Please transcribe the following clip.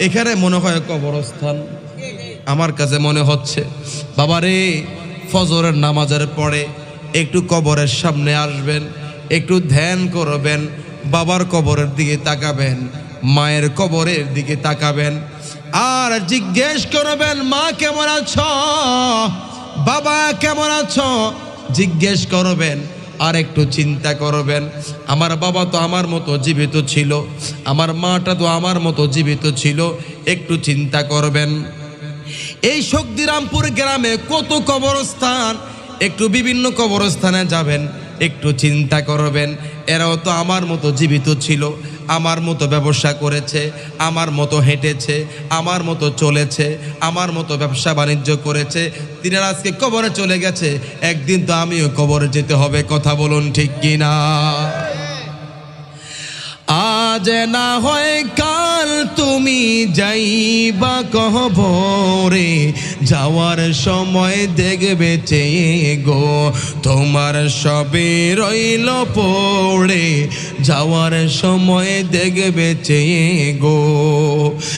এখানে মনে হয় কবরস্থান, আমার কাছে মনে হচ্ছে। বাবারে, ফজরের নামাজের পরে একটু কবরের সামনে আসবেন, একটু ধ্যান করবেন, বাবার কবরের দিকে তাকাবেন, মায়ের কবরের দিকে তাকাবেন, আর জিজ্ঞেস করবেন মা কেমন আছো, বাবা কেমন আছো, জিজ্ঞেস করবেন। আর একটু চিন্তা করবেন, আমার বাবা তো আমার মতো জীবিত ছিল, আমার মাটা তো আমার মতো জীবিত ছিল। একটু চিন্তা করবেন, এই শক্তিরামপুর গ্রামে কত কবরস্থান, একটু বিভিন্ন কবরস্থানে যাবেন, একটু চিন্তা করবেন, এরাও তো আমার মতো জীবিত ছিল, আমার মতো ব্যবসা করেছে, আমার মতো হেঁটেছে, আমার মতো চলেছে, আমার মতো ব্যবসা বাণিজ্য করেছে, তিনারা আজকে কবরে চলে গেছে, একদিন তো আমিও কবরে যেতে হবে। কথা বলুন ঠিক কিনা? আজ না হয় কাল তুমি যাইবা কবরে, যাওয়ার সময় দেখবে চেয়ে গো, তোমার সবে রইল পড়ে, যাওয়ার সময় দেখবে চেয়ে গো।